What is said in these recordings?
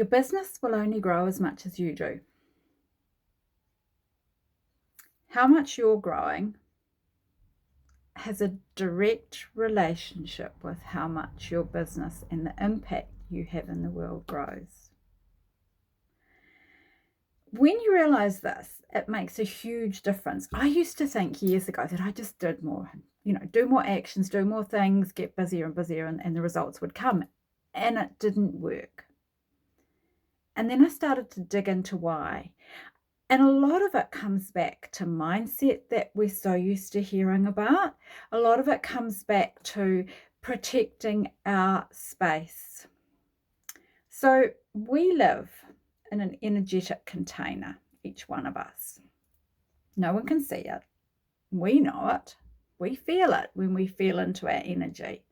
Your business will only grow as much as you do. How much you're growing has a direct relationship with how much your business and the impact you have in the world grows. When you realize this, it makes a huge difference. I used to think years ago that I just did more, do more actions, do more things, get busier and busier, and the results would come. And it didn't work. And then I started to dig into why. And a lot of it comes back to mindset that we're so used to hearing about. A lot of it comes back to protecting our space. So we live in an energetic container, each one of us. No one can see it. We know it. We feel it when we feel into our energy.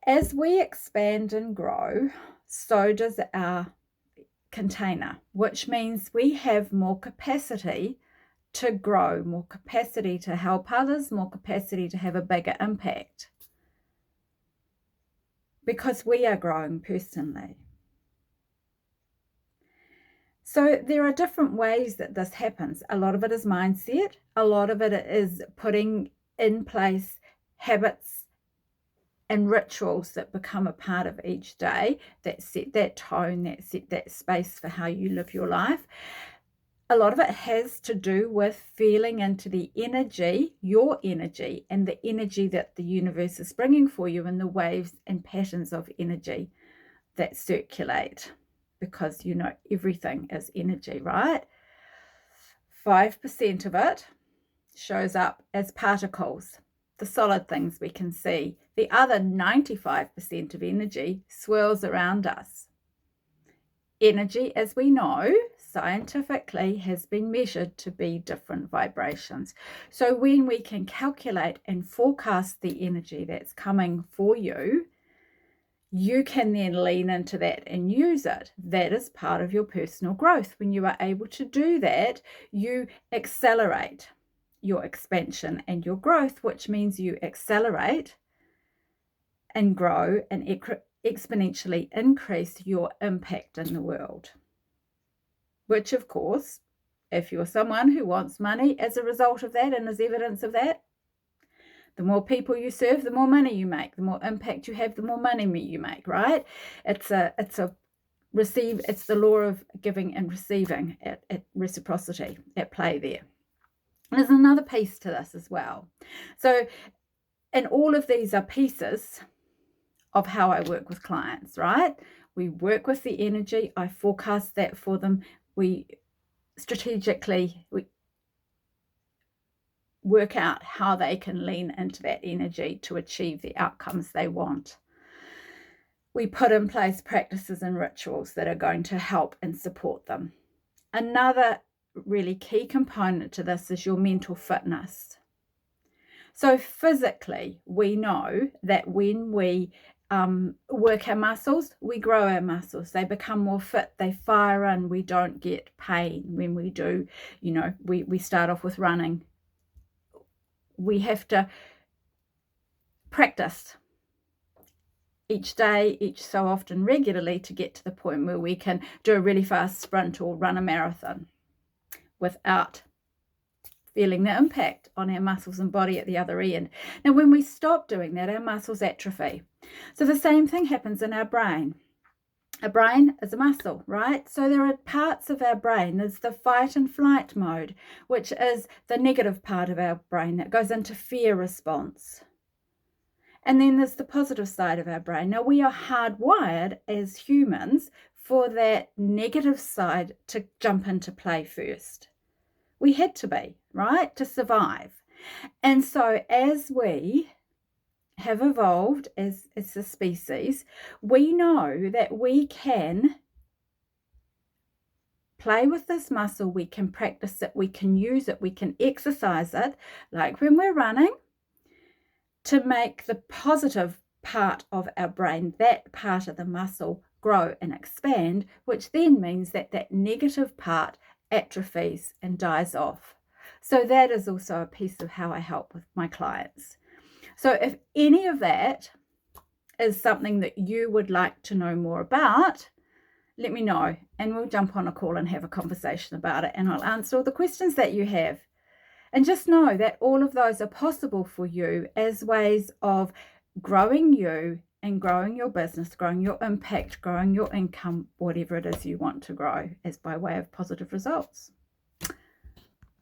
As we expand and grow, so does our container, which means we have more capacity to grow, more capacity to help others, more capacity to have a bigger impact, because we are growing personally. So there are different ways that this happens. A lot of it is mindset. A lot of it is putting in place habits and rituals that become a part of each day, that set that tone, that set that space for how you live your life. A lot of it has to do with feeling into the energy, your energy, and the energy that the universe is bringing for you, and the waves and patterns of energy that circulate, because everything is energy, right? 5% of it shows up as particles, the solid things we can see. The other 95% of energy swirls around us. Energy, as we know, scientifically has been measured to be different vibrations. So when we can calculate and forecast the energy that's coming for you, you can then lean into that and use it. That is part of your personal growth. When you are able to do that, you accelerate your expansion and your growth, which means you accelerate and grow and exponentially increase your impact in the world. Which, of course, if you're someone who wants money as a result of that and as evidence of that, the more people you serve, the more money you make. The more impact you have, the more money you make, right? It's the law of giving and receiving at reciprocity at play there. There's another piece to this as well. So, and all of these are pieces of how I work with clients, right? We work with the energy. I forecast that for them. We strategically work out how they can lean into that energy to achieve the outcomes they want. We put in place practices and rituals that are going to help and support them. Another really key component to this is your mental fitness. So physically, we know that when we work our muscles, we grow our muscles. They become more fit. They fire in. We don't get pain when we do, we start off with running. We have to practice each day, each so often, regularly, to get to the point where we can do a really fast sprint or run a marathon without feeling the impact on our muscles and body at the other end. Now, when we stop doing that, our muscles atrophy. So the same thing happens in our brain. Our brain is a muscle, right? So there are parts of our brain. There's the fight and flight mode, which is the negative part of our brain that goes into fear response. And then there's the positive side of our brain. Now, we are hardwired as humans for that negative side to jump into play first. We had to be, right, to survive. And so as we have evolved as a species, we know that we can play with this muscle, we can practice it, we can use it, we can exercise it, like when we're running, to make the positive part of our brain, that part of the muscle, grow and expand, which then means that that negative part atrophies and dies off. So that is also a piece of how I help with my clients. So if any of that is something that you would like to know more about, let me know and we'll jump on a call and have a conversation about it, and I'll answer all the questions that you have. And just know that all of those are possible for you as ways of growing you and growing your business, growing your impact, growing your income, whatever it is you want to grow as by way of positive results.